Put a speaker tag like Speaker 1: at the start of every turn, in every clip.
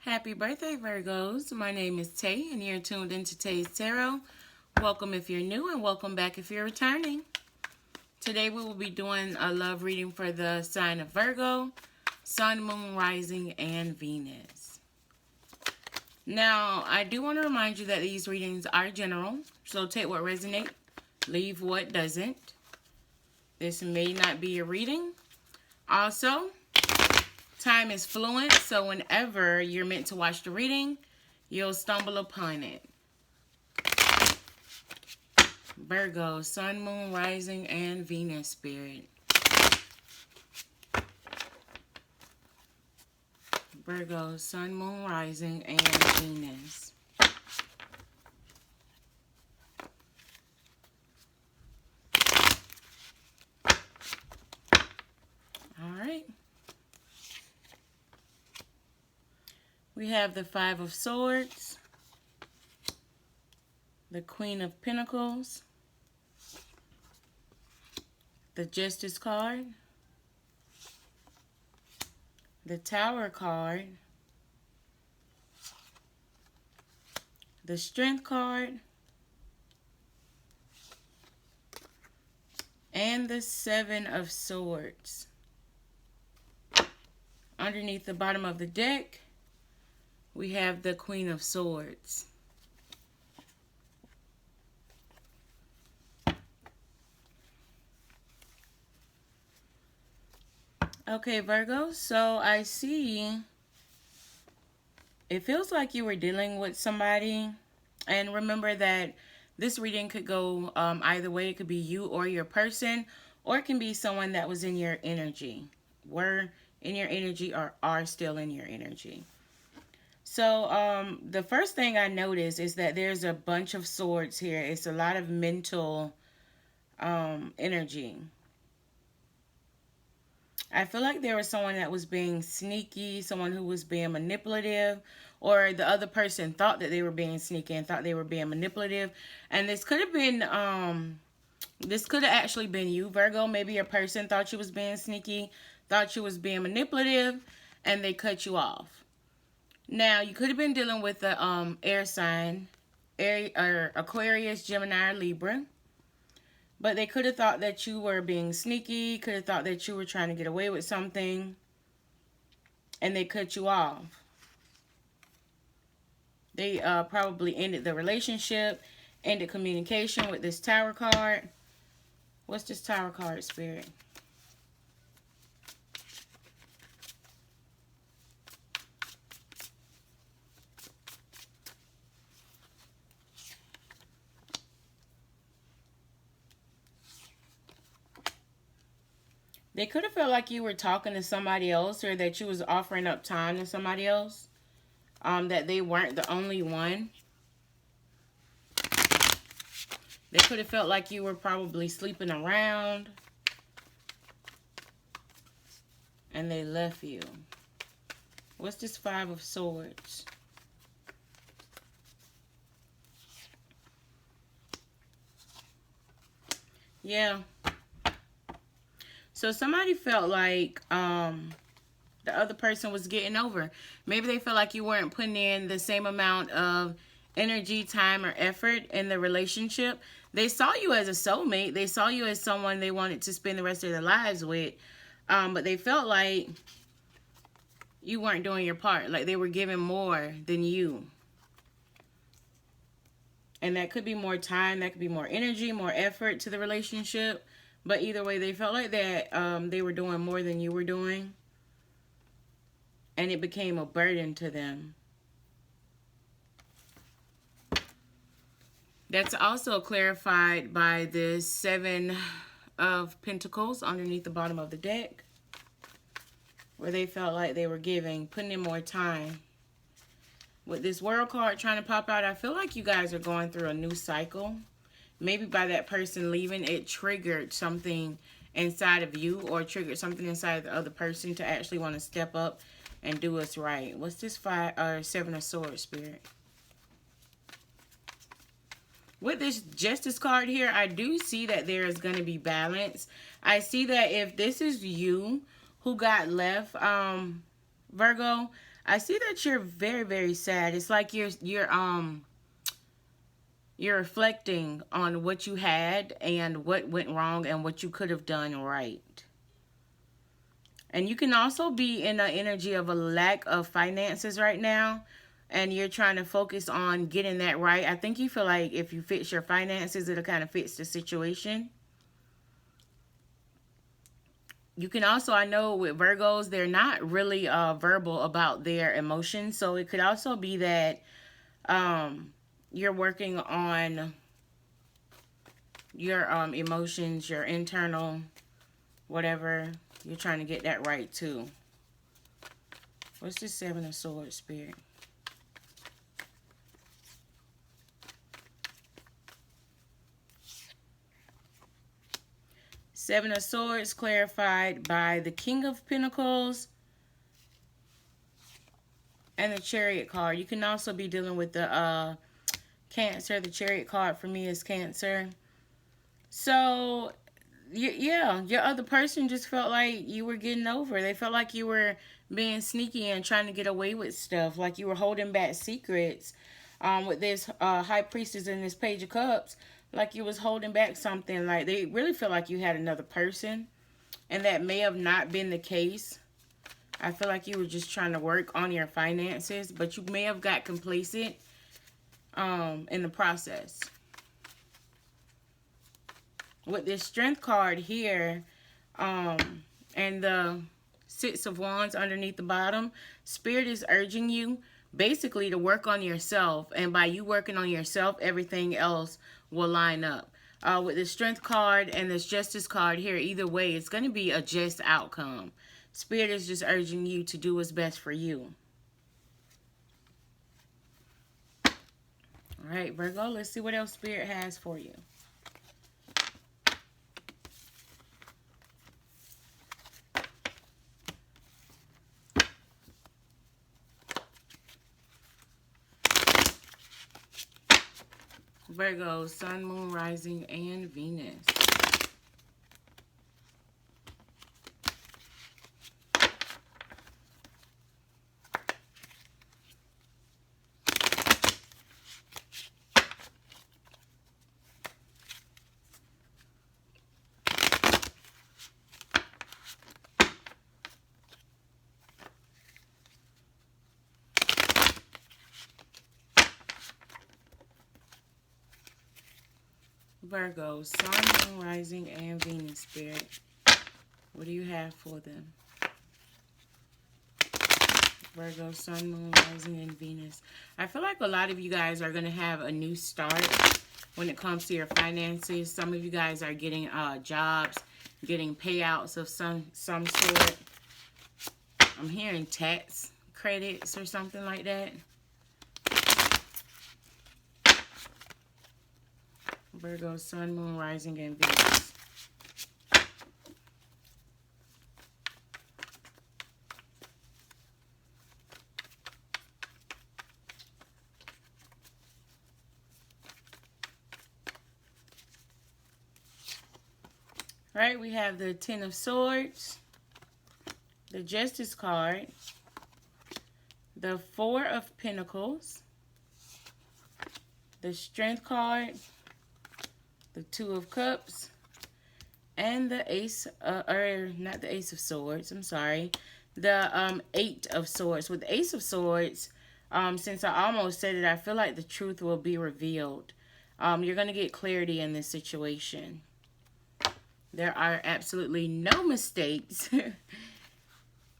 Speaker 1: Happy birthday, Virgos. My name is Tay, and you're tuned into Tay's Tarot. Welcome if you're new, and welcome back if you're returning. Today we will be doing a love reading for the sign of Virgo, Sun, Moon, Rising, and Venus. Now, I do want to remind you that these readings are general, so take what resonates, leave what doesn't. This may not be your reading. Also, time is fluent, so whenever you're meant to watch the reading, you'll stumble upon it. Virgo, Sun, Moon, Rising, and Venus Spirit. Virgo, Sun, Moon, Rising, and Venus. All right. We have the Five of Swords, the Queen of Pentacles, the Justice card, the Tower card, the Strength card, and the Seven of Swords. Underneath the bottom of the deck, we have the Queen of Swords. Okay, Virgo, so I see it feels like you were dealing with somebody. And remember that this reading could go either way. It could be you or your person, or it can be someone that was in your energy, were in your energy, or are still in your energy. So the first thing I noticed is that there's a bunch of swords here. It's a lot of mental energy. I feel like there was someone that was being sneaky, someone who was being manipulative, or the other person thought that they were being sneaky and thought they were being manipulative. And this could have been, this could have actually been you, Virgo. Maybe your person thought you was being sneaky, thought you was being manipulative, and they cut you off. Now, you could have been dealing with the air sign, or Aquarius, Gemini, or Libra. But they could have thought that you were being sneaky, could have thought that you were trying to get away with something, and they cut you off. They probably ended the relationship, ended communication with this Tower card. What's this Tower card, Spirit? They could have felt like you were talking to somebody else, or that you was offering up time to somebody else. That they weren't the only one. They could have felt like you were probably sleeping around, and they left you. What's this Five of Swords? Yeah. So somebody felt like the other person was getting over. Maybe they felt like you weren't putting in the same amount of energy, time, or effort in the relationship. They saw you as a soulmate. They saw you as someone they wanted to spend the rest of their lives with. But they felt like you weren't doing your part. Like they were giving more than you. And that could be more time. That could be more energy, more effort to the relationship. But either way, they felt like that they were doing more than you were doing. And it became a burden to them. That's also clarified by this Seven of Pentacles underneath the bottom of the deck, where they felt like they were putting in more time. With this World card trying to pop out, I feel like you guys are going through a new cycle. Maybe by that person leaving, it triggered something inside of you, or triggered something inside of the other person to actually want to step up and do what's right. What's this Seven of Swords, Spirit? With this Justice card here, I do see that there is going to be balance. I see that if this is you who got left, Virgo, I see that you're very, very sad. It's like you're reflecting on what you had and what went wrong and what you could have done right. And you can also be in the energy of a lack of finances right now, and you're trying to focus on getting that right. I think you feel like if you fix your finances, it'll kind of fix the situation. You can also, I know with Virgos, they're not really verbal about their emotions. So it could also be that you're working on your emotions, your internal, whatever. You're trying to get that right too. What's the Seven of Swords, Spirit? Seven of Swords clarified by the King of Pentacles and the Chariot card. You can also be dealing with the Cancer. The Chariot card for me is Cancer. So, yeah, your other person just felt like you were getting over. They felt like you were being sneaky and trying to get away with stuff, like you were holding back secrets. With this High Priestess and this Page of Cups, like you was holding back something. Like they really feel like you had another person, and that may have not been the case. I feel like you were just trying to work on your finances, but you may have got complacent in the process. With this Strength card here, and the Six of Wands underneath the bottom, Spirit is urging you basically to work on yourself, and by you working on yourself, everything else will line up. With the Strength card and this Justice card here, either way, it's going to be a just outcome. Spirit is just urging you to do what's best for you. All right, Virgo, let's see what else Spirit has for you. Virgo, Sun, Moon, Rising, and Venus. Virgo, Sun, Moon, Rising, and Venus, Spirit. What do you have for them? Virgo, Sun, Moon, Rising, and Venus. I feel like a lot of you guys are going to have a new start when it comes to your finances. Some of you guys are getting jobs, getting payouts of some sort. I'm hearing tax credits or something like that. Virgo, Sun, Moon, Rising, and Venus. All right, we have the Ten of Swords, the Justice card, the Four of Pentacles, the Strength card, the Two of Cups, and the Ace, or not the Ace of Swords, I'm sorry, the Eight of Swords. With the Ace of Swords, since I almost said it, I feel like the truth will be revealed. You're going to get clarity in this situation. There are absolutely no mistakes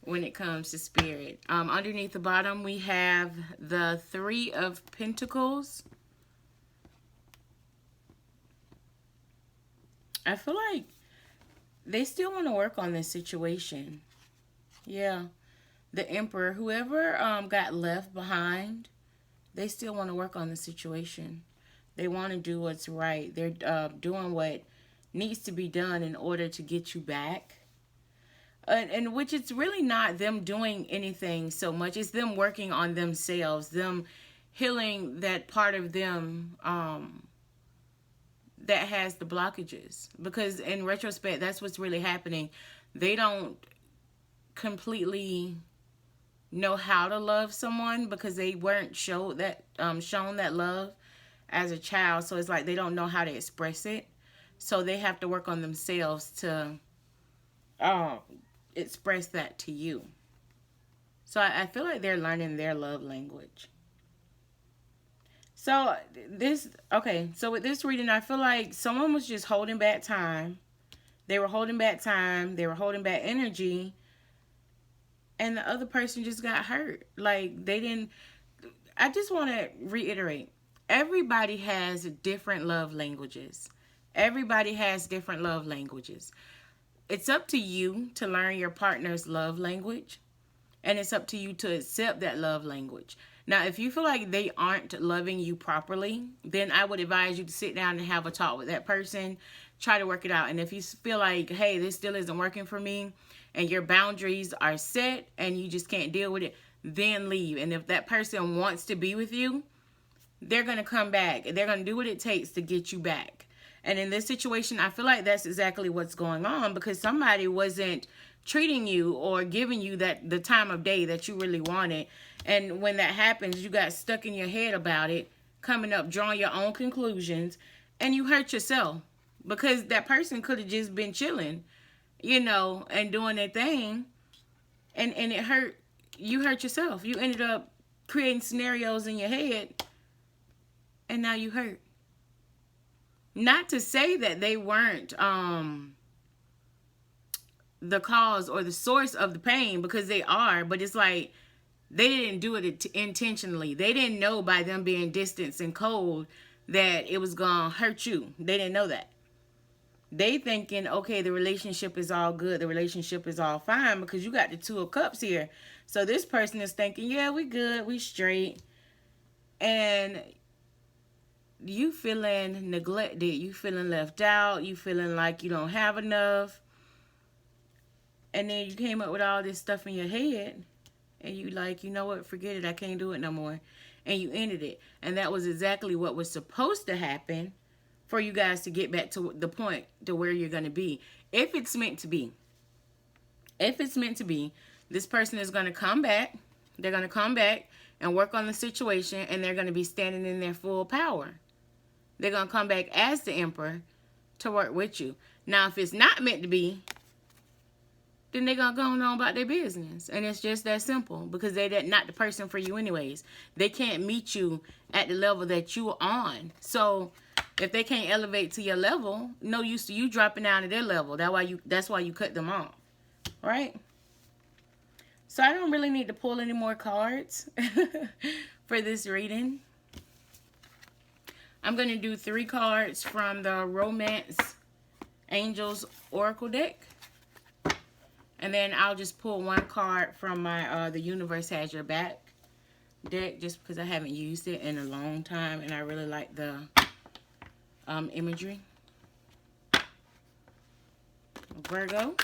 Speaker 1: when it comes to Spirit. Underneath the bottom, we have the Three of Pentacles. I feel like they still want to work on this situation. Yeah. The Emperor, whoever got left behind, they still want to work on the situation. They want to do what's right. They're doing what needs to be done in order to get you back. And which it's really not them doing anything so much. It's them working on themselves, them healing that part of them that has the blockages. Because in retrospect, that's what's really happening. They don't completely know how to love someone because they weren't shown that love as a child. So it's like they don't know how to express it. So they have to work on themselves to uh, express that to you. So I feel like they're learning their love language. So so with this reading, I feel like someone was just holding back time. They were holding back time. They were holding back energy. And the other person just got hurt. Like, they didn't. I just want to reiterate, everybody has different love languages. Everybody has different love languages. It's up to you to learn your partner's love language, and it's up to you to accept that love language. Now, if you feel like they aren't loving you properly, then I would advise you to sit down and have a talk with that person, try to work it out. And if you feel like, hey, this still isn't working for me, and your boundaries are set and you just can't deal with it, then leave. And if that person wants to be with you, they're going to come back. They're going to do what it takes to get you back. And in this situation, I feel like that's exactly what's going on, because somebody wasn't treating you or giving you the time of day that you really wanted. And when that happens, you got stuck in your head about it, coming up, drawing your own conclusions, and you hurt yourself, because that person could have just been chilling, and doing their thing, and it hurt. You hurt yourself. You ended up creating scenarios in your head, and now you hurt. Not to say that they weren't the cause or the source of the pain, because they are, but it's like they didn't do it intentionally. They didn't know by them being distant and cold that it was gonna hurt you. They didn't know that. They thinking, okay, the relationship is all good, the relationship is all fine, because you got the Two of Cups here. So this person is thinking, yeah, we good, we straight. And you feeling neglected, you feeling left out, you feeling like you don't have enough. And then you came up with all this stuff in your head, and you like, you know what, forget it, I can't do it no more. And you ended it. And that was exactly what was supposed to happen for you guys to get back to the point to where you're going to be. If it's meant to be. If it's meant to be, this person is going to come back. They're going to come back and work on the situation, and they're going to be standing in their full power. They're going to come back as the Emperor to work with you. Now, if it's not meant to be, then they're going to go on about their business. And it's just that simple, because they're not the person for you anyways. They can't meet you at the level that you're on. So if they can't elevate to your level, no use to you dropping down to their level. That's why you cut them off. Right? So I don't really need to pull any more cards for this reading. I'm going to do 3 cards from the Romance Angels Oracle deck. And then I'll just pull 1 card from my The Universe Has Your Back deck, just because I haven't used it in a long time and I really like the imagery. Virgo,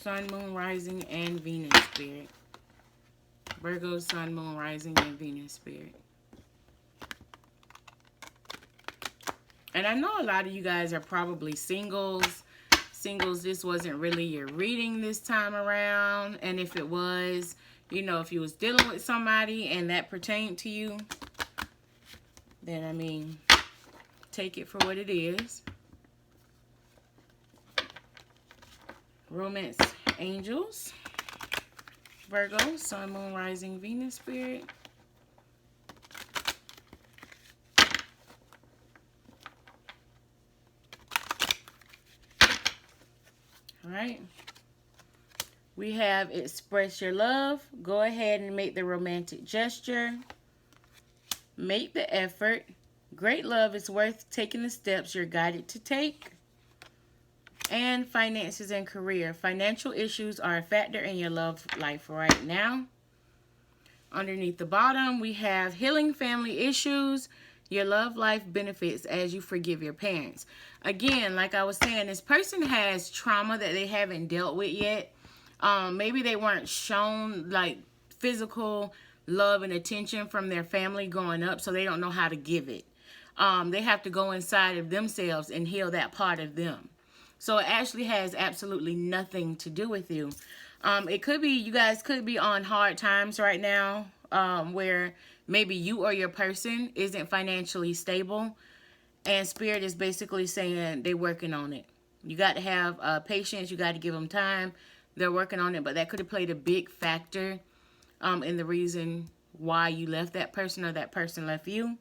Speaker 1: Sun, Moon, Rising, and Venus Spirit. Virgo, Sun, Moon, Rising, and Venus Spirit. And I know a lot of you guys are probably singles. Singles, this wasn't really your reading this time around. And if it was, if you was dealing with somebody and that pertained to you, then, I mean, take it for what it is. Romance Angels. Virgo, Sun, Moon, Rising, Venus Spirit. All right. We have Express Your Love. Go ahead and make the romantic gesture. Make the effort. Great love is worth taking the steps you're guided to take. And finances and career. Financial issues are a factor in your love life right now. Underneath the bottom, we have healing family issues. Your love life benefits as you forgive your parents. Again, like I was saying, this person has trauma that they haven't dealt with yet. Maybe they weren't shown like physical love and attention from their family growing up, so they don't know how to give it. They have to go inside of themselves and heal that part of them. So it actually has absolutely nothing to do with you. It could be, you guys could be on hard times right now, where maybe you or your person isn't financially stable, and Spirit is basically saying they're working on it. You got to have patience. You got to give them time. They're working on it, but that could have played a big factor in the reason why you left that person or that person left you.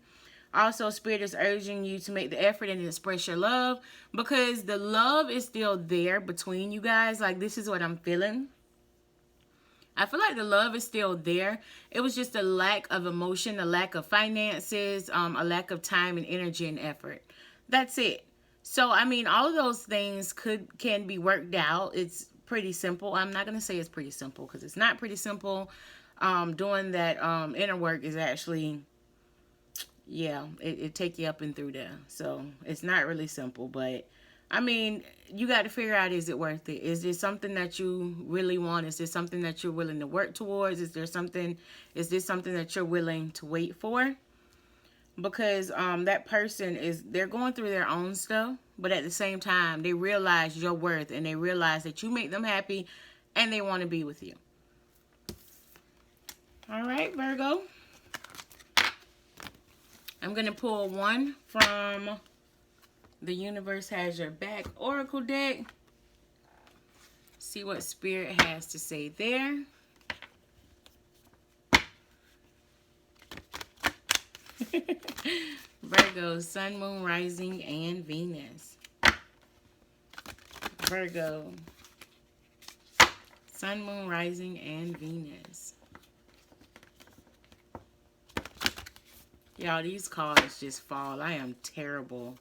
Speaker 1: Also, Spirit is urging you to make the effort and express your love, because the love is still there between you guys. Like, this is what I'm feeling. I feel like the love is still there. It was just a lack of emotion, a lack of finances, a lack of time and energy and effort. That's it. So, I mean, all of those things can be worked out. It's pretty simple. I'm not going to say it's pretty simple, because it's not pretty simple. Doing that inner work is actually, yeah, it take you up and through there. So, it's not really simple, but I mean, you got to figure out, is it worth it? Is this something that you really want? Is this something that you're willing to work towards? Is this something that you're willing to wait for? Because that person they're going through their own stuff, but at the same time, they realize your worth, and they realize that you make them happy, and they want to be with you. All right, Virgo. I'm going to pull one from The Universe Has Your Back Oracle deck. See what Spirit has to say there. Virgo, Sun, Moon, Rising, and Venus. Virgo, Sun, Moon, Rising, and Venus. Y'all, these cards just fall. I am terrible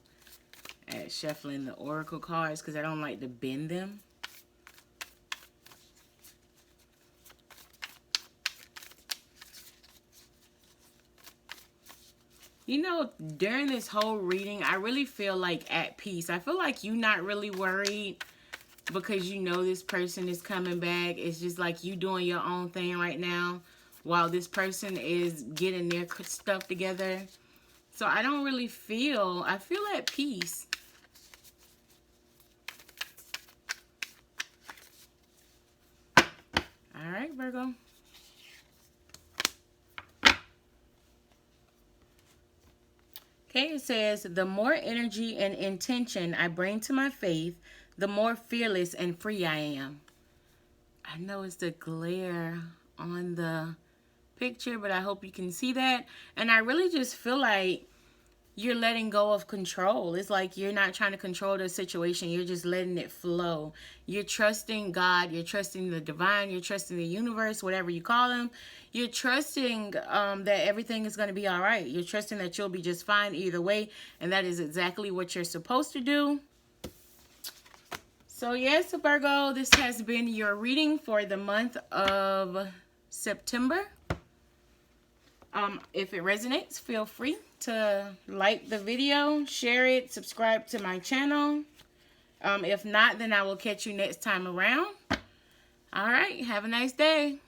Speaker 1: at shuffling the oracle cards because I don't like to bend them. You know, during this whole reading, I really feel like at peace. I feel like you're not really worried because you know this person is coming back. It's just like you doing your own thing right now while this person is getting their stuff together. So I don't really feel, I feel at peace. All right, Virgo. Okay, it says, the more energy and intention I bring to my faith, the more fearless and free I am. I know it's the glare on the picture, but I hope you can see that. And I really just feel like you're letting go of control. It's like you're not trying to control the situation. You're just letting it flow. You're trusting God. You're trusting the divine. You're trusting the universe, whatever you call them. You're trusting that everything is going to be all right. You're trusting that you'll be just fine either way. And that is exactly what you're supposed to do. So yes, Virgo, this has been your reading for the month of September. If it resonates, feel free to like the video, share it, subscribe to my channel. If not, then I will catch you next time around. All right, have a nice day.